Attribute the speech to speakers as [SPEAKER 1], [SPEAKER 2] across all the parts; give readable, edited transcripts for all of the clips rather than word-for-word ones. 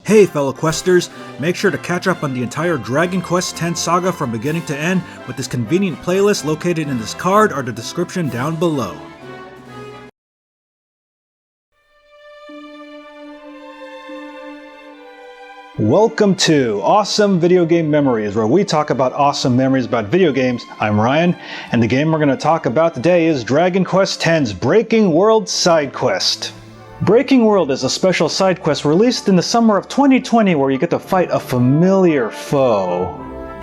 [SPEAKER 1] Hey fellow questers, make sure to catch up on the entire Dragon Quest X saga from beginning to end with this convenient playlist located in this card or the description down below. Welcome to Awesome Video Game Memories, where we talk about awesome memories about video games. I'm Ryan, and the game we're going to talk about today is Dragon Quest X's Breaking World Side Quest. Breaking World is a special side quest released in the summer of 2020 where you get to fight a familiar foe.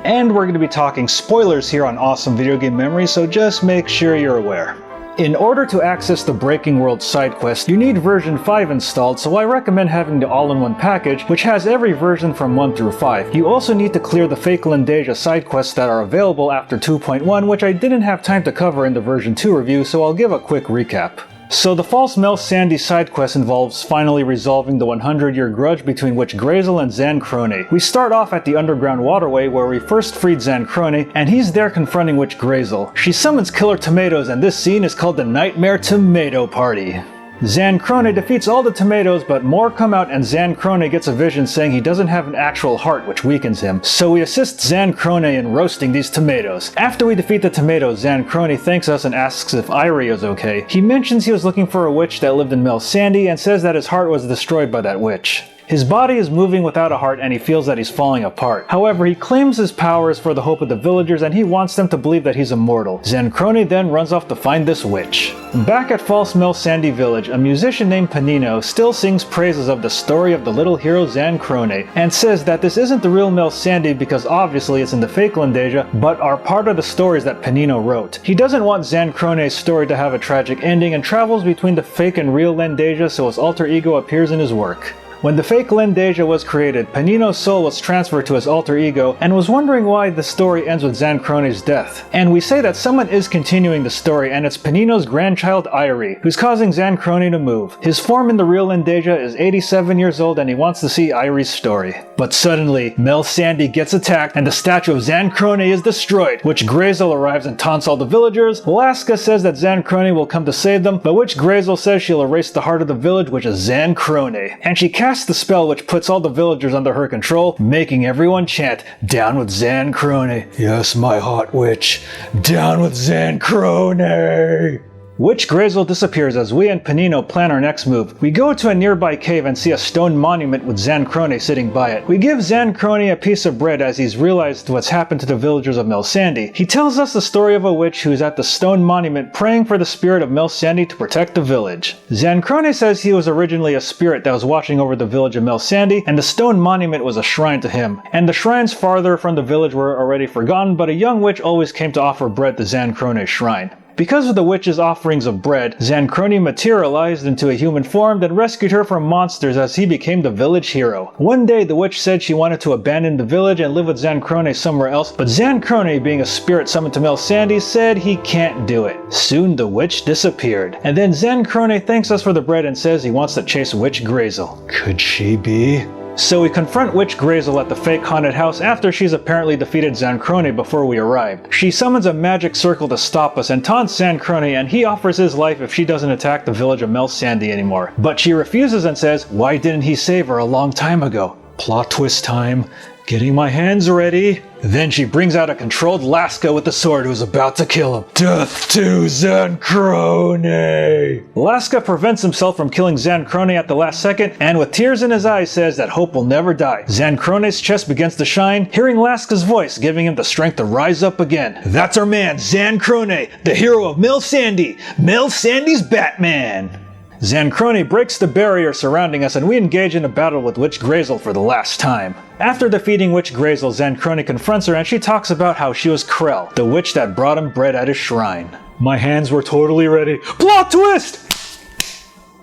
[SPEAKER 1] And we're going to be talking spoilers here on Awesome Video Game Memories, so just make sure you're aware. In order to access the Breaking World side quest, you need version 5 installed, so I recommend having the all-in-one package, which has every version from 1 through 5. You also need to clear the Fake Lendasia side quests that are available after 2.1, which I didn't have time to cover in the version 2 review, so I'll give a quick recap. So the False Mel Sandy side quest involves finally resolving the 100-year grudge between Witch Grazel and Zan Crone. We start off at the underground waterway where we first freed Zan Crone, and he's there confronting Witch Grazel. She summons killer tomatoes, and this scene is called the Nightmare Tomato Party. Zan Crone defeats all the tomatoes, but more come out and Zan Crone gets a vision saying he doesn't have an actual heart, which weakens him. So we assist Zan Crone in roasting these tomatoes. After we defeat the tomatoes, Zan Crone thanks us and asks if Irie is okay. He mentions he was looking for a witch that lived in Mel Sandy and says that his heart was destroyed by that witch. His body is moving without a heart and he feels that he's falling apart. However, he claims his power is for the hope of the villagers and he wants them to believe that he's immortal. Zan Crone then runs off to find this witch. Back at False Mel Sandy Village, a musician named Panino still sings praises of the story of the little hero Zan Crone and says that this isn't the real Mel Sandy because obviously it's in the fake Lendasia, but are part of the stories that Panino wrote. He doesn't want Zan Crone's story to have a tragic ending and travels between the fake and real Lendasia so his alter ego appears in his work. When the fake Lendasia was created, Panino's soul was transferred to his alter ego and was wondering why the story ends with Zan Crone's death. And we say that someone is continuing the story and it's Panino's grandchild Irie, who's causing Zan Crone to move. His form in the real Lendasia is 87 years old and he wants to see Irie's story. But suddenly, Mel Sandy gets attacked and the statue of Zan Crone is destroyed. Witch Grazel arrives and taunts all the villagers. Alaska says that Zan Crone will come to save them, but Witch Grazel says she'll erase the heart of the village, which is Zan Crone. And she casts the spell which puts all the villagers under her control, making everyone chant, "Down with Zan Crone! Yes, my hot witch! Down with Zan Crone!" Witch Grazel disappears as we and Panino plan our next move. We go to a nearby cave and see a stone monument with Zan Crone sitting by it. We give Zan Crone a piece of bread as he's realized what's happened to the villagers of Mel Sandy. He tells us the story of a witch who's at the stone monument praying for the spirit of Mel Sandy to protect the village. Zan Crone says he was originally a spirit that was watching over the village of Mel Sandy, and the stone monument was a shrine to him. And the shrines farther from the village were already forgotten, but a young witch always came to offer bread to Zan Crone's shrine. Because of the witch's offerings of bread, Zan Crone materialized into a human form and rescued her from monsters as he became the village hero. One day the witch said she wanted to abandon the village and live with Zan Crone somewhere else, but Zan Crone, being a spirit summoned to Mel Sandy, said he can't do it. Soon the witch disappeared. And then Zan Crone thanks us for the bread and says he wants to chase Witch Grazel. Could she be? So we confront Witch Grazel at the fake haunted house after she's apparently defeated Zan Crone before we arrived. She summons a magic circle to stop us and taunts Zan Crone, and he offers his life if she doesn't attack the village of Mel Sandy anymore. But she refuses and says, why didn't he save her a long time ago? Plot twist time. Getting my hands ready. Then she brings out a controlled Laska with the sword who's about to kill him. Death to Zan Crone! Laska prevents himself from killing Zan Crone at the last second, and with tears in his eyes says that hope will never die. Zan Crone's chest begins to shine, hearing Laska's voice, giving him the strength to rise up again. That's our man, Zan Crone, the hero of Mel Sandy! Mel Sandy's Batman! Zan Crone breaks the barrier surrounding us and we engage in a battle with Witch Grazel for the last time. After defeating Witch Grazel, Zan Crone confronts her and she talks about how she was Krell, the witch that brought him bread at his shrine. My hands were totally ready. Plot twist!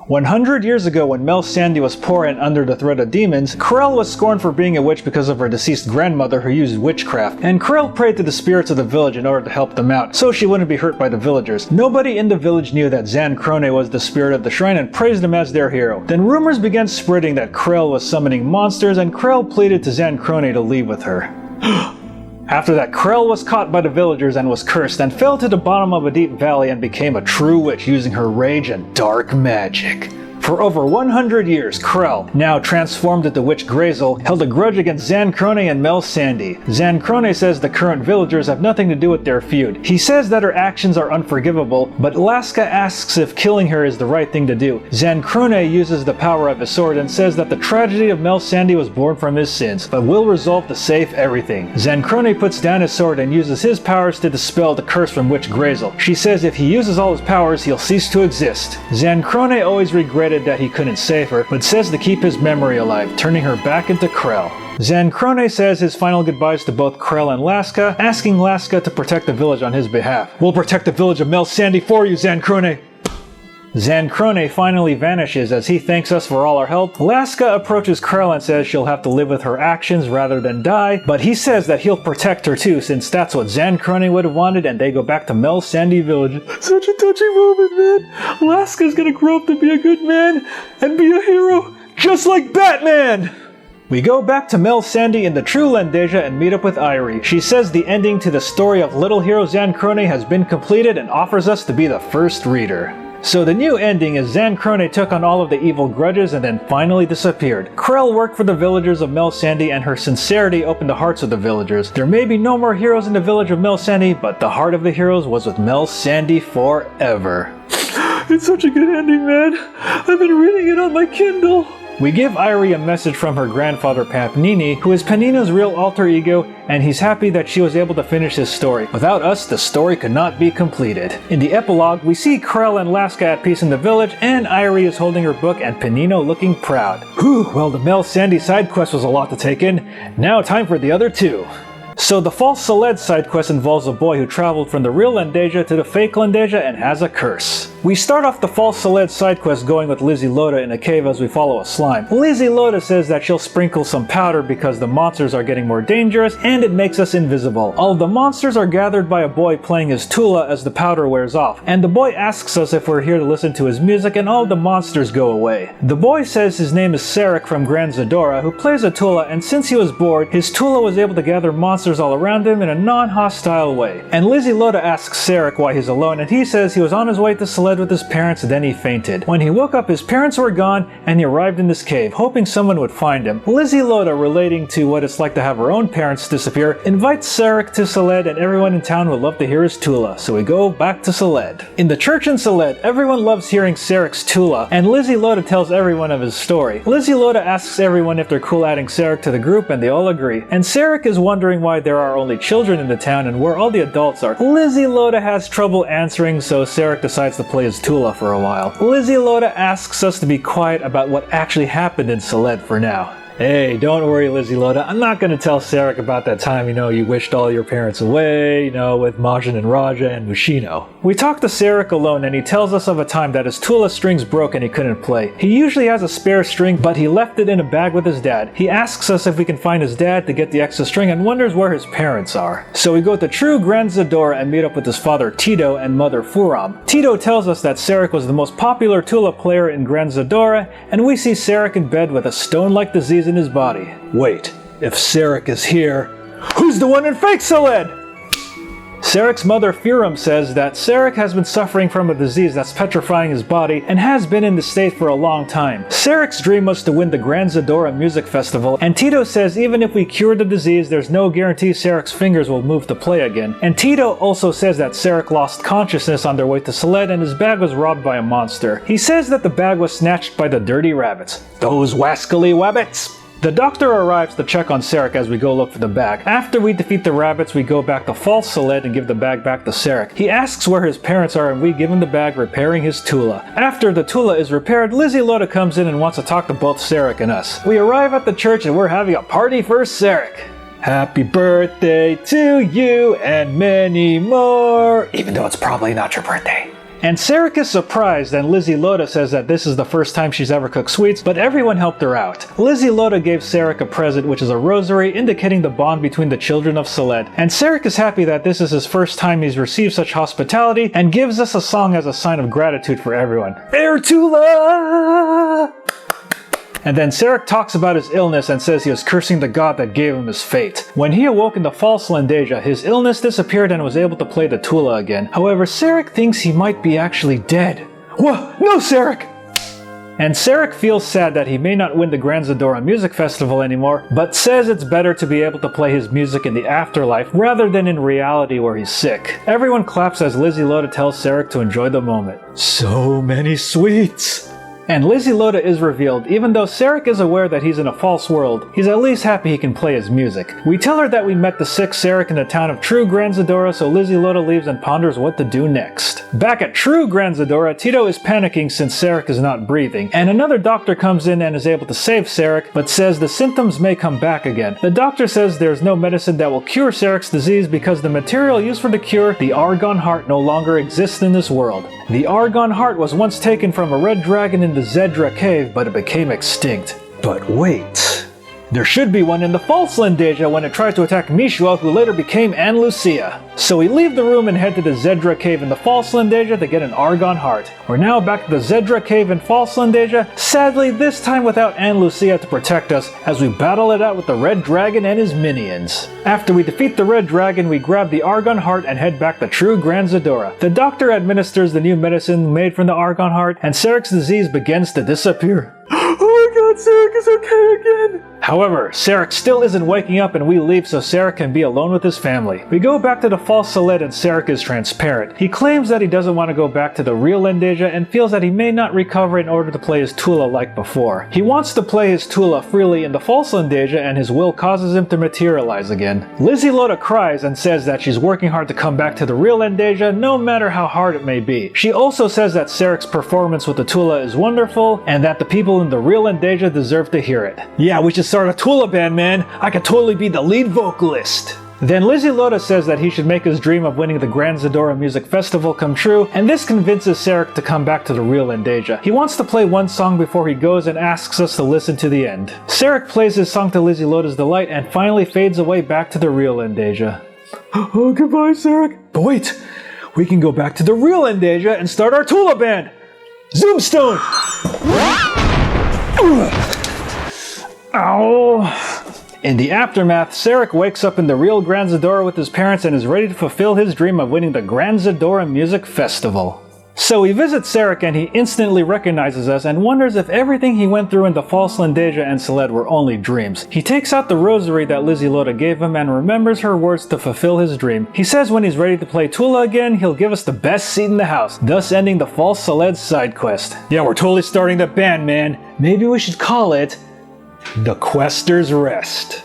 [SPEAKER 1] 100 years ago, when Mel Sandy was poor and under the threat of demons, Krell was scorned for being a witch because of her deceased grandmother who used witchcraft, and Krell prayed to the spirits of the village in order to help them out, so she wouldn't be hurt by the villagers. Nobody in the village knew that Zan Crone was the spirit of the shrine and praised him as their hero. Then rumors began spreading that Krell was summoning monsters, and Krell pleaded to Zan Crone to leave with her. After that, Krell was caught by the villagers and was cursed and fell to the bottom of a deep valley and became a true witch using her rage and dark magic. For over 100 years, Krell, now transformed into Witch Grazel, held a grudge against Zancrone and Mel Sandy. Zancrone says the current villagers have nothing to do with their feud. He says that her actions are unforgivable, but Laska asks if killing her is the right thing to do. Zancrone uses the power of his sword and says that the tragedy of Mel Sandy was born from his sins, but will resolve to save everything. Zancrone puts down his sword and uses his powers to dispel the curse from Witch Grazel. She says if he uses all his powers, he'll cease to exist. Zancrone always regretted that he couldn't save her, but says to keep his memory alive, turning her back into Krell. Zancrone says his final goodbyes to both Krell and Laska, asking Laska to protect the village on his behalf. We'll protect the village of Mel Sandy for you, Zancrone! Zancrone finally vanishes as he thanks us for all our help. Laska approaches Krell and says she'll have to live with her actions rather than die, but he says that he'll protect her too, since that's what Zancrone would have wanted, and they go back to Mel Sandy Village. Such a touching moment, man! Laska's gonna grow up to be a good man and be a hero, just like Batman! We go back to Mel Sandy in the true Landesia and meet up with Irie. She says the ending to the story of Little Hero Zancrone has been completed and offers us to be the first reader. So the new ending is Zancrone took on all of the evil grudges and then finally disappeared. Krell worked for the villagers of Mel Sandy and her sincerity opened the hearts of the villagers. There may be no more heroes in the village of Mel Sandy, but the heart of the heroes was with Mel Sandy forever. It's such a good ending, man. I've been reading it on my Kindle. We give Irie a message from her grandfather Panini, who is Panina's real alter ego, and he's happy that she was able to finish his story. Without us, the story could not be completed. In the epilogue, we see Krell and Laska at peace in the village, and Irie is holding her book and Panino looking proud. Whew, well, the Mel Sandy side quest was a lot to take in. Now time for the other two. So the false Celed side quest involves a boy who traveled from the real Landesia to the fake Landesia and has a curse. We start off the false Celed side quest going with Lizzie Loda in a cave as we follow a slime. Lizzie Loda says that she'll sprinkle some powder because the monsters are getting more dangerous and it makes us invisible. All of the monsters are gathered by a boy playing his tula as the powder wears off, and the boy asks us if we're here to listen to his music and all the monsters go away. The boy says his name is Sarek from Grand Zadora, who plays a tula, and since he was bored, his tula was able to gather monsters all around him in a non-hostile way. And Lizzie Loda asks Sarek why he's alone, and he says he was on his way to Celed with his parents, then he fainted. When he woke up, his parents were gone, and he arrived in this cave, hoping someone would find him. Lizzie Loda, relating to what it's like to have her own parents disappear, invites Sarek to Celed, and everyone in town would love to hear his tula, so we go back to Celed. In the church in Celed, everyone loves hearing Sarek's tula, and Lizzie Loda tells everyone of his story. Lizzie Loda asks everyone if they're cool adding Sarek to the group, and they all agree. And Sarek is wondering why there are only children in the town and where all the adults are. Lizzie Loda has trouble answering, so Sarek decides to play his tula for a while. Lizzie Loda asks us to be quiet about what actually happened in Celed for now. Hey, don't worry, Lizzie Loda. I'm not gonna tell Sarek about that time, you wished all your parents away, with Majin and Raja and Mushino. We talk to Sarek alone and he tells us of a time that his tula strings broke and he couldn't play. He usually has a spare string, but he left it in a bag with his dad. He asks us if we can find his dad to get the extra string and wonders where his parents are. So we go to true Grand Zadora and meet up with his father Tito and mother Furam. Tito tells us that Sarek was the most popular tula player in Grand Zadora, and we see Sarek in bed with a stone-like disease in his body. Wait, if Sarek is here, who's the one in fake Celed? Sarek's mother Furam says that Sarek has been suffering from a disease that's petrifying his body and has been in this state for a long time. Sarek's dream was to win the Grand Zadora Music Festival, and Tito says even if we cure the disease, there's no guarantee Sarek's fingers will move to play again. And Tito also says that Sarek lost consciousness on their way to Celed and his bag was robbed by a monster. He says that the bag was snatched by the dirty rabbits. Those wascally wabbits! The doctor arrives to check on Sarek as we go look for the bag. After we defeat the rabbits, we go back to false Celed and give the bag back to Sarek. He asks where his parents are and we give him the bag, repairing his tula. After the tula is repaired, Lizzie Loda comes in and wants to talk to both Sarek and us. We arrive at the church and we're having a party for Sarek. Happy birthday to you and many more, even though it's probably not your birthday. And Sarek is surprised, and Lizzie Loda says that this is the first time she's ever cooked sweets, but everyone helped her out. Lizzie Loda gave Sarek a present, which is a rosary, indicating the bond between the children of Celed. And Sarek is happy that this is his first time he's received such hospitality, and gives us a song as a sign of gratitude for everyone. Fair Tula! And then Sarek talks about his illness and says he was cursing the god that gave him his fate. When he awoke in the false Landesia, his illness disappeared and was able to play the tula again. However, Sarek thinks he might be actually dead. Whoa, no Sarek! And Sarek feels sad that he may not win the Grand Zadora Music Festival anymore, but says it's better to be able to play his music in the afterlife rather than in reality where he's sick. Everyone claps as Lizzie Loda tells Sarek to enjoy the moment. So many sweets! And Lizzie Loda is revealed. Even though Sarek is aware that he's in a false world, he's at least happy he can play his music. We tell her that we met the sick Sarek in the town of True Grand Zadora, so Lizzie Loda leaves and ponders what to do next. Back at True Grand Zadora, Tito is panicking since Sarek is not breathing, and another doctor comes in and is able to save Sarek, but says the symptoms may come back again. The doctor says there's no medicine that will cure Sarek's disease because the material used for the cure, the Argon Heart, no longer exists in this world. The Argon Heart was once taken from a red dragon in the Zedra cave, but it became extinct. But wait, there should be one in the false Lendasia when it tried to attack Mishua, who later became Ann Lucia. So we leave the room and head to the Zedra cave in the false Lendasia to get an Argon Heart. We're now back to the Zedra cave in false Lendasia, sadly this time without Ann Lucia to protect us as we battle it out with the Red Dragon and his minions. After we defeat the Red Dragon, we grab the Argon Heart and head back to True Grand Zadora. The doctor administers the new medicine made from the Argon Heart, and Sarek's disease begins to disappear. Oh my god, Sarek is okay again! However, Sarek still isn't waking up and we leave so Sarek can be alone with his family. We go back to the false Celed and Sarek is transparent. He claims that he doesn't want to go back to the real Lendasia and feels that he may not recover in order to play his Tula like before. He wants to play his Tula freely in the false Lendasia and his will causes him to materialize again. Lizzie Loda cries and says that she's working hard to come back to the real Lendasia no matter how hard it may be. She also says that Sarek's performance with the Tula is wonderful and that the people in the real Lendasia deserve to hear it. Yeah, we should start a Tula band, man. I could totally be the lead vocalist. Then Lizzie Loda says that he should make his dream of winning the Grand Zadora Music Festival come true, and this convinces Sarek to come back to the real Lendasia. He wants to play one song before he goes and asks us to listen to the end. Sarek plays his song to Lizzie Loda's delight and finally fades away back to the real Lendasia. Oh, goodbye, Sarek. But wait, we can go back to the real Lendasia and start our Tula band! Zoomstone! Ow! In the aftermath, Sarek wakes up in the real Grand Zadora with his parents and is ready to fulfill his dream of winning the Grand Zadora Music Festival. So we visit Sarek and he instantly recognizes us and wonders if everything he went through in the false Lendasia and Celed were only dreams. He takes out the rosary that Lizzie Loda gave him and remembers her words to fulfill his dream. He says when he's ready to play Tula again, he'll give us the best seat in the house, thus ending the false Celed side quest. Yeah, we're totally starting the band, man. Maybe we should call it The Quester's Rest.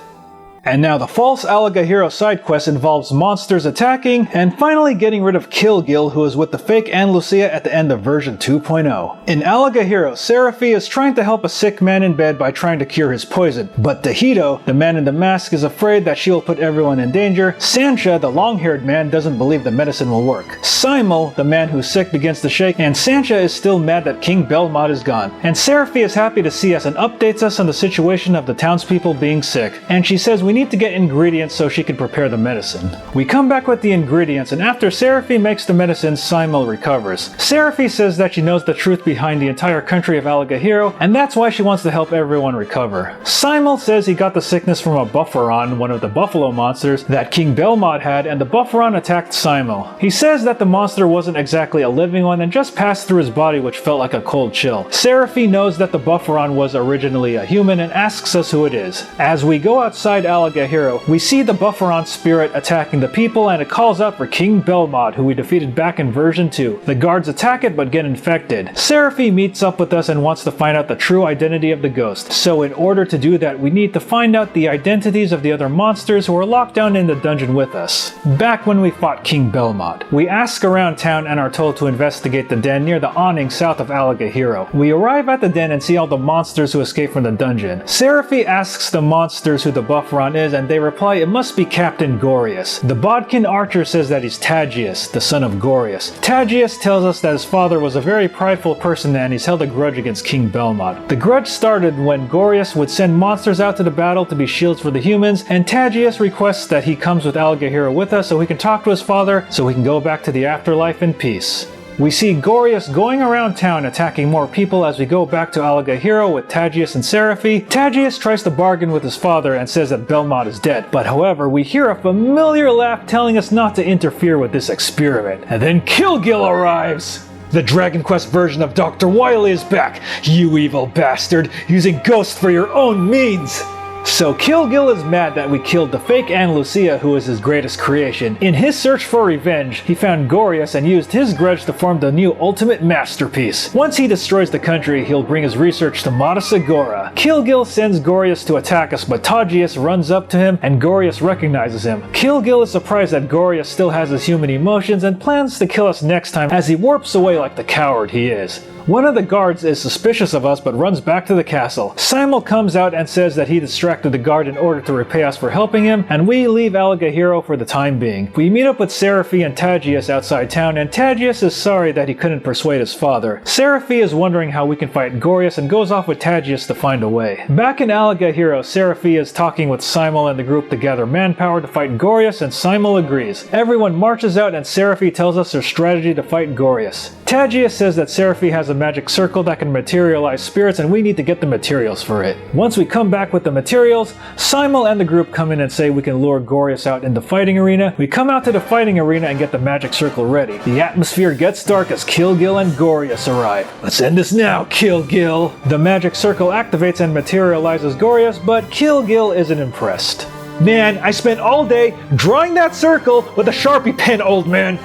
[SPEAKER 1] And now the false Alaga Hero side quest involves monsters attacking and finally getting rid of Kilgil, who is with the fake Ann Lucia at the end of version 2.0. In Alaga Hero, Seraphi is trying to help a sick man in bed by trying to cure his poison, but Tahito, the man in the mask, is afraid that she will put everyone in danger. Sancha, the long-haired man, doesn't believe the medicine will work. Simul, the man who's sick, begins to shake, and Sancha is still mad that King Belmont is gone. And Seraphi is happy to see us and updates us on the situation of the townspeople being sick, and she says we need to get ingredients so she can prepare the medicine. We come back with the ingredients, and after Seraphi makes the medicine, Simul recovers. Seraphi says that she knows the truth behind the entire country of Alaga Hero, and that's why she wants to help everyone recover. Simul says he got the sickness from a Bufferon, one of the buffalo monsters that King Belmont had, and the Bufferon attacked Simul. He says that the monster wasn't exactly a living one and just passed through his body, which felt like a cold chill. Seraphi knows that the Bufferon was originally a human and asks us who it is. As we go outside Alaga Hero, we see the Bufferon spirit attacking the people, and it calls out for King Belmont, who we defeated back in version 2. The guards attack it but get infected. Seraphi meets up with us and wants to find out the true identity of the ghost. So in order to do that, we need to find out the identities of the other monsters who are locked down in the dungeon with us. Back when we fought King Belmont, we ask around town and are told to investigate the den near the awning south of Alaga Hero. We arrive at the den and see all the monsters who escaped from the dungeon. Seraphi asks the monsters who the Bufferon is, and they reply it must be Captain Gorius. The Bodkin archer says that he's Tagius, the son of Gorius. Tagius tells us that his father was a very prideful person and he's held a grudge against King Belmont. The grudge started when Gorius would send monsters out to the battle to be shields for the humans, and Tagius requests that he comes with Alaga Hero with us so he can talk to his father so he can go back to the afterlife in peace. We see Gorius going around town attacking more people as we go back to Alaga Hero with Tagius and Seraphi. Tagius tries to bargain with his father and says that Belmont is dead, but however we hear a familiar laugh telling us not to interfere with this experiment. And then Kilgil arrives! The Dragon Quest version of Dr. Wily is back, you evil bastard, using ghosts for your own means! So Kilgil is mad that we killed the fake Anne Lucia, who is his greatest creation. In his search for revenge, he found Gorius and used his grudge to form the new ultimate masterpiece. Once he destroys the country, he'll bring his research to Mata Sagora. Kilgil sends Gorius to attack us, but Tajius runs up to him and Gorius recognizes him. Kilgil is surprised that Gorius still has his human emotions and plans to kill us next time as he warps away like the coward he is. One of the guards is suspicious of us but runs back to the castle. Simul comes out and says that he distracted the guard in order to repay us for helping him, and we leave Alagahiro for the time being. We meet up with Seraphi and Tajius outside town, and Tajius is sorry that he couldn't persuade his father. Seraphi is wondering how we can fight Gorius and goes off with Tajius to find a way. Back in Alagahiro, Seraphi is talking with Simul and the group to gather manpower to fight Gorius, and Simul agrees. Everyone marches out and Seraphi tells us their strategy to fight Gorius. Tajius says that Seraphi has a magic circle that can materialize spirits and we need to get the materials for it. Once we come back with the materials, Simul and the group come in and say we can lure Gorius out in the fighting arena. We come out to the fighting arena and get the magic circle ready. The atmosphere gets dark as Kilgil and Gorius arrive. Let's end this now, Kilgil! The magic circle activates and materializes Gorius, but Kilgil isn't impressed. Man, I spent all day drawing that circle with a Sharpie pen, old man!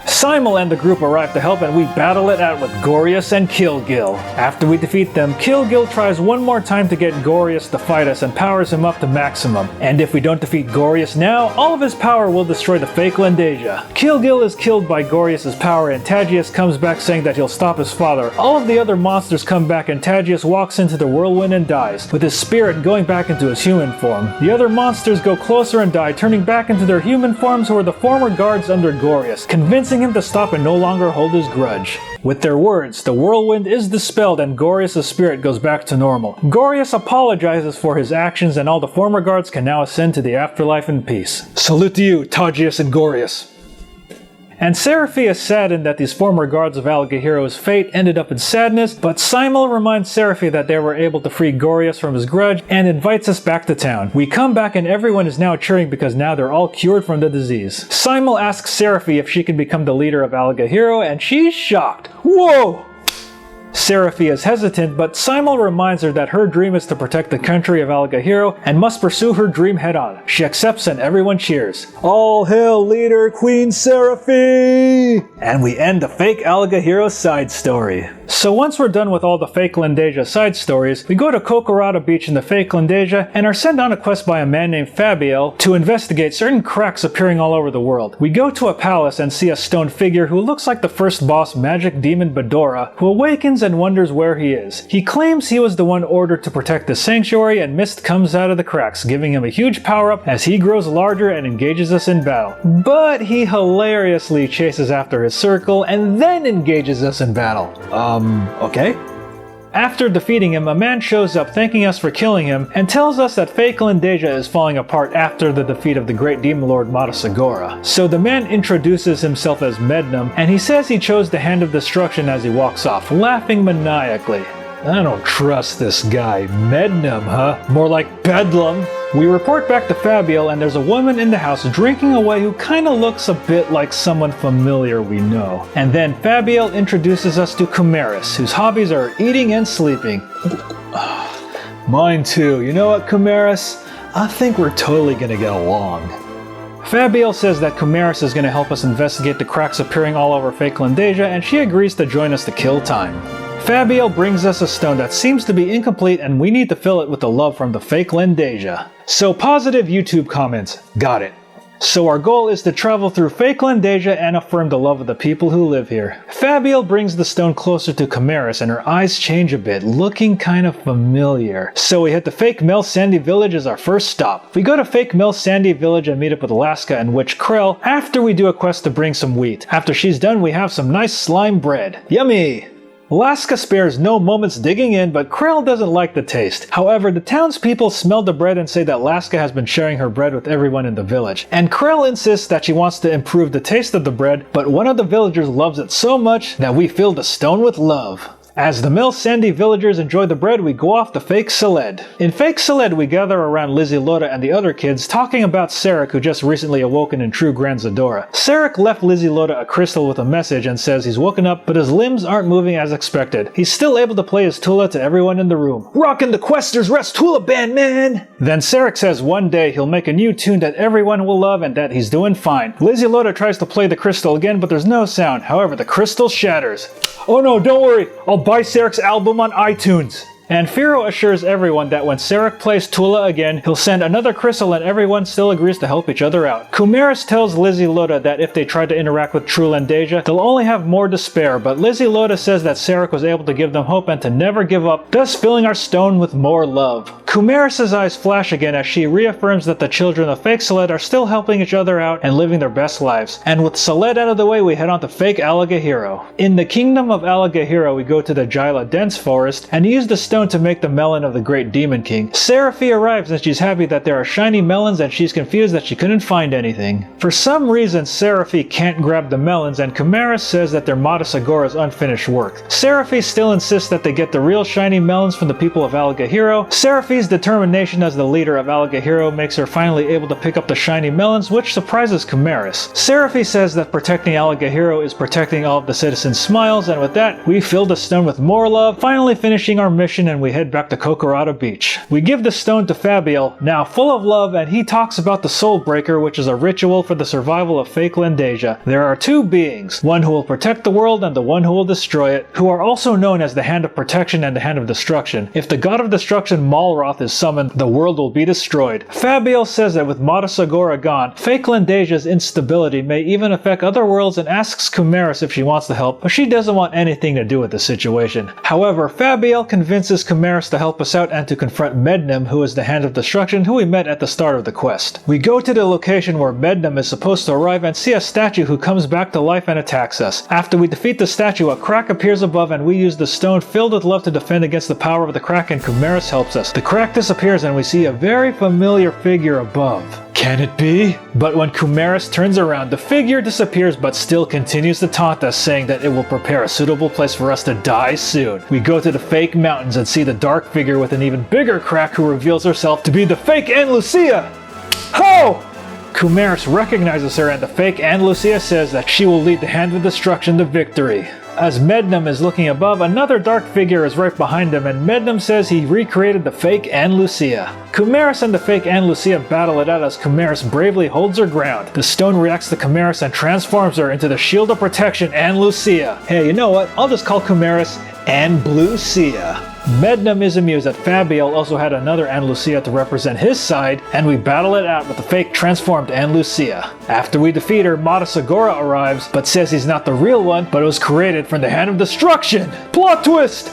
[SPEAKER 1] Simul and the group arrive to help and we battle it out with Gorius and Kilgil. After we defeat them, Kilgil tries one more time to get Gorius to fight us and powers him up to maximum. And if we don't defeat Gorius now, all of his power will destroy the fake Lendasia. Kilgil is killed by Gorius' power and Tajius comes back saying that he'll stop his father. All of the other monsters come back and Tajius walks into the whirlwind and dies, with his spirit going back into his human form. The other monsters go closer and die, turning back into their human forms who are the former guards under Gorius, convincing him to stop and no longer hold his grudge. With their words, the whirlwind is dispelled and Gorius' spirit goes back to normal. Gorius apologizes for his actions and all the former guards can now ascend to the afterlife in peace. Salute to you, Tajius and Gorius! And Seraphi is saddened that these former guards of Alagahiro's fate ended up in sadness, but Simul reminds Seraphi that they were able to free Gorius from his grudge and invites us back to town. We come back and everyone is now cheering because now they're all cured from the disease. Simul asks Seraphi if she can become the leader of Alagahiro and she's shocked. Whoa! Seraphi is hesitant, but Simul reminds her that her dream is to protect the country of Alagahiro and must pursue her dream head-on. She accepts and everyone cheers. All hail leader Queen Seraphi! And we end the fake Alagahiro side story. So once we're done with all the fake Lendasia side stories, we go to Kokorada Beach in the fake Lendasia and are sent on a quest by a man named Fabiel to investigate certain cracks appearing all over the world. We go to a palace and see a stone figure who looks like the first boss, Magic Demon Bedora, who awakens and wonders where he is. He claims he was the one ordered to protect the sanctuary and mist comes out of the cracks, giving him a huge power-up as he grows larger and engages us in battle. But he hilariously chases after his circle and then engages us in battle. Okay? After defeating him, a man shows up thanking us for killing him and tells us that fake Lendasia is falling apart after the defeat of the great demon lord Mata Sagora. So the man introduces himself as Mednum and he says he chose the Hand of Destruction as he walks off, laughing maniacally. I don't trust this guy. Mednum, huh? More like Bedlam. We report back to Fabiel and there's a woman in the house drinking away who kinda looks a bit like someone familiar we know. And then Fabiel introduces us to Kumaris, whose hobbies are eating and sleeping. Mine too. You know what, Kumaris? I think we're totally gonna get along. Fabiel says that Kumaris is gonna help us investigate the cracks appearing all over fake Lendasia and she agrees to join us to kill time. Fabiel brings us a stone that seems to be incomplete and we need to fill it with the love from the fake Lendasia. So positive YouTube comments, got it. So our goal is to travel through fake Lendasia and affirm the love of the people who live here. Fabiel brings the stone closer to Kumaris and her eyes change a bit, looking kind of familiar. So we hit the fake Mel Sandy village as our first stop. We go to fake Mel Sandy village and meet up with Alaska and Witch Krell after we do a quest to bring some wheat. After she's done, we have some nice slime bread. Yummy! Alaska spares no moments digging in, but Krell doesn't like the taste. However, the townspeople smell the bread and say that Alaska has been sharing her bread with everyone in the village. And Krell insists that she wants to improve the taste of the bread, but one of the villagers loves it so much that we fill the stone with love. As the Mill Sandy villagers enjoy the bread, we go off to fake Celed. In fake Celed, we gather around Lizzie Loda and the other kids talking about Sarek, who just recently awoken in true Grand Zadora. Sarek left Lizzie Loda a crystal with a message and says he's woken up, but his limbs aren't moving as expected. He's still able to play his Tula to everyone in the room. Rockin' the Questers Rest Tula Band, man! Then Sarek says one day he'll make a new tune that everyone will love and that he's doing fine. Lizzie Loda tries to play the crystal again, but there's no sound. However, the crystal shatters. Oh no, don't worry, I'll buy Sarek's album on iTunes. And Firo assures everyone that when Sarek plays Tula again, he'll send another crystal and everyone still agrees to help each other out. Kumaris tells Lizzie Loda that if they try to interact with Trulandasia, they'll only have more despair, but Lizzie Loda says that Sarek was able to give them hope and to never give up, thus filling our stone with more love. Kumaris' eyes flash again as she reaffirms that the children of fake Celed are still helping each other out and living their best lives. And with Celed out of the way, we head on to fake Alagahiro. In the kingdom of Alagahiro, we go to the Jyla dense forest and use the stone to make the melon of the great demon king. Seraphi arrives and she's happy that there are shiny melons and she's confused that she couldn't find anything. For some reason, Seraphi can't grab the melons and Kumaris says that they're Modest Agora's unfinished work. Seraphi still insists that they get the real shiny melons from the people of Alagahiro. Seraphi's determination as the leader of Alagahiro makes her finally able to pick up the shiny melons, which surprises Kumaris. Seraphi says that protecting Alagahiro is protecting all of the citizens' smiles, and with that, we fill the stone with more love, finally finishing our mission, and we head back to Kokorada Beach. We give the stone to Fabiel, now full of love, and he talks about the Soul Breaker, which is a ritual for the survival of fake Landasia. There are two beings, one who will protect the world and the one who will destroy it, who are also known as the Hand of Protection and the Hand of Destruction. If the God of Destruction Malroth is summoned, the world will be destroyed. Fabiel says that with Modest Agora gone, fake Landasia's instability may even affect other worlds and asks Kumaris if she wants to help, but she doesn't want anything to do with the situation. However, Fabiel convinces Kumaris to help us out and to confront Mednim, who is the Hand of Destruction, who we met at the start of the quest. We go to the location where Mednim is supposed to arrive and see a statue who comes back to life and attacks us. After we defeat the statue, a crack appears above and we use the stone filled with love to defend against the power of the crack, and Kumaris helps us. The crack disappears and we see a very familiar figure above. Can it be? But when Kumaris turns around, the figure disappears but still continues to taunt us, saying that it will prepare a suitable place for us to die soon. We go to the fake mountains and see the dark figure with an even bigger crack who reveals herself to be the fake Anne Lucia! Ho! Kumaris recognizes her and the fake Anne Lucia says that she will lead the Hand of Destruction to victory. As Mednim is looking above, another dark figure is right behind him, and Mednim says he recreated the fake Anne Lucia. Kumaris and the fake Anne Lucia battle it out as Kumaris bravely holds her ground. The stone reacts to Kumaris and transforms her into the Shield of Protection Anne Lucia. Hey, you know what? I'll just call Kumaris Anne Blucia. Mednim is amused that Fabiel also had another Anne Lucia to represent his side, and we battle it out with the fake transformed Anne Lucia. After we defeat her, Modest Agora arrives, but says he's not the real one, but it was created from the Hand of Destruction! Plot twist!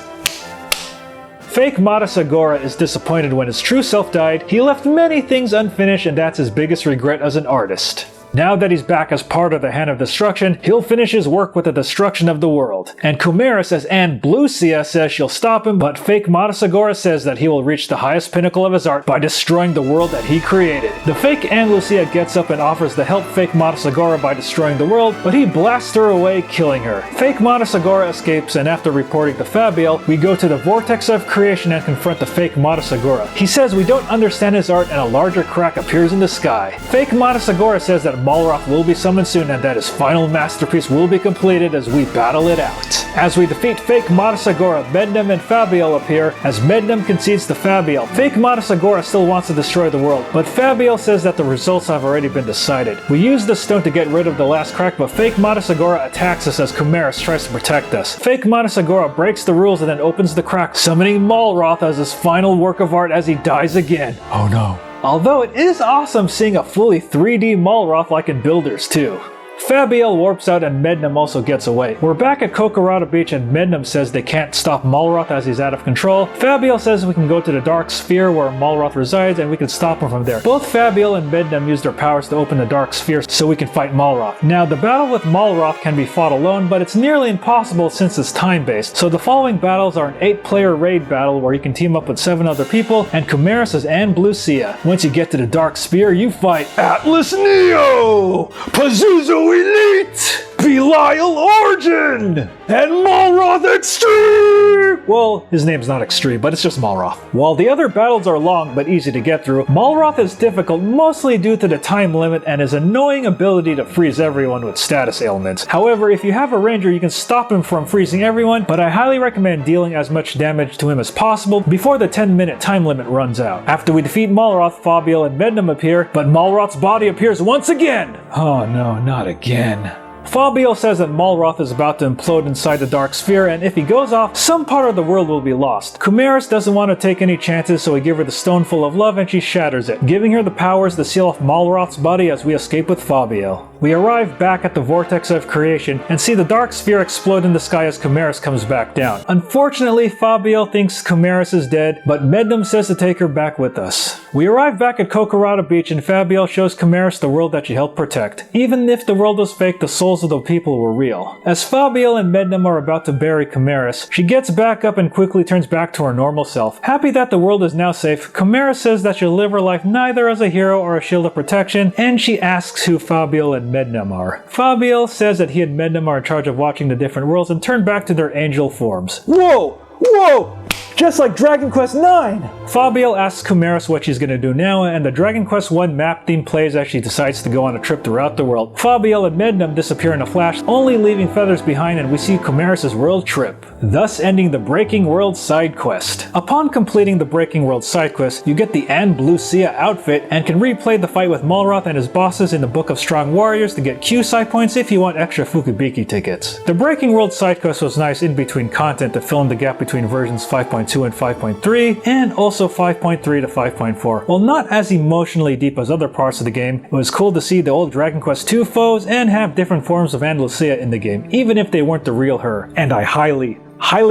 [SPEAKER 1] Fake Modest Agora is disappointed when his true self died. He left many things unfinished, and that's his biggest regret as an artist. Now that he's back as part of the Hand of Destruction, he'll finish his work with the destruction of the world. And Kumaris as Anne Blucia says she'll stop him, but fake Modest Agora says that he will reach the highest pinnacle of his art by destroying the world that he created. The fake Anne Lucia gets up and offers to help fake Modest Agora by destroying the world, but he blasts her away, killing her. Fake Modest Agora escapes, and after reporting to Fabiel, we go to the Vortex of Creation and confront the fake Modest Agora. He says we don't understand his art and a larger crack appears in the sky. Fake Modest Agora says that Malroth will be summoned soon and that his final masterpiece will be completed as we battle it out. As we defeat fake Modest Agora, Mednim and Fabiel appear as Mednim concedes to Fabiel. Fake Modest Agora still wants to destroy the world, but Fabiel says that the results have already been decided. We use the stone to get rid of the last crack, but fake Modest Agora attacks us as Kumaris tries to protect us. Fake Modest Agora breaks the rules and then opens the crack, summoning Malroth as his final work of art as he dies again. Oh no. Although it is awesome seeing a fully 3D Malroth like in Builders 2. Fabiel warps out and Mednim also gets away. We're back at Kokorada Beach and Mednim says they can't stop Malroth as he's out of control. Fabiel says we can go to the Dark Sphere where Malroth resides and we can stop him from there. Both Fabiel and Mednim use their powers to open the Dark Sphere so we can fight Malroth. Now the battle with Malroth can be fought alone, but it's nearly impossible since it's time-based. So the following battles are an 8-player raid battle where you can team up with 7 other people, and Kumaris is Anne Blucia. Once you get to the Dark Sphere, you fight Atlas Neo! Pazuzu Elite! Belial Origin and Malroth Extreme! Well, his name's not Extreme, but it's just Malroth. While the other battles are long but easy to get through, Malroth is difficult mostly due to the time limit and his annoying ability to freeze everyone with status ailments. However, if you have a ranger, you can stop him from freezing everyone, but I highly recommend dealing as much damage to him as possible before the 10-minute time limit runs out. After we defeat Malroth, Fabiel and Mednum appear, but Malroth's body appears once again! Oh no, not again. Fabiel says that Malroth is about to implode inside the Dark Sphere, and if he goes off, some part of the world will be lost. Kumaris doesn't want to take any chances, so we give her the Stone Full of Love and she shatters it, giving her the powers to seal off Malroth's body as we escape with Fabiel. We arrive back at the Vortex of Creation and see the Dark Sphere explode in the sky as Kumaris comes back down. Unfortunately, Fabiel thinks Kumaris is dead, but Mednum says to take her back with us. We arrive back at Kokorada Beach and Fabiel shows Kumaris the world that she helped protect. Even if the world was fake, the souls of the people were real. As Fabiel and Mednum are about to bury Kumaris, she gets back up and quickly turns back to her normal self. Happy that the world is now safe, Kumaris says that she'll live her life neither as a hero or a shield of protection, and she asks who Fabiel and Mednum are. Fabiel says that he and Mednum are in charge of watching the different worlds and turn back to their angel forms. Whoa! Whoa! Just like Dragon Quest IX! Fabiel asks Kumaris what she's gonna do now, and the Dragon Quest I map theme plays as she decides to go on a trip throughout the world. Fabiel and Mednum disappear in a flash, only leaving feathers behind, and we see Kumaris' world trip, thus ending the Breaking World side quest. Upon completing the Breaking World side quest, you get the Anne Blucia outfit and can replay the fight with Malroth and his bosses in the Book of Strong Warriors to get Q side points if you want extra Fukubiki tickets. The Breaking World side quest was nice in between content to fill in the gap between versions 5.2 and 5.3, and also 5.3 to 5.4. While not as emotionally deep as other parts of the game, it was cool to see the old Dragon Quest II foes and have different forms of Anne Lucia in the game, even if they weren't the real her. And I highly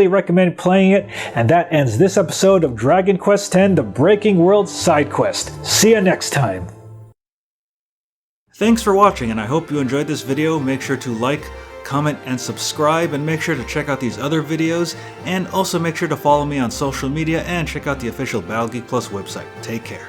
[SPEAKER 1] recommend playing it, and that ends this episode of Dragon Quest X, the Breaking World side quest. See ya next time! Thanks for watching, and I hope you enjoyed this video. Make sure to like, comment, and subscribe, and make sure to check out these other videos, and also make sure to follow me on social media and check out the official Battle Geek Plus website. Take care.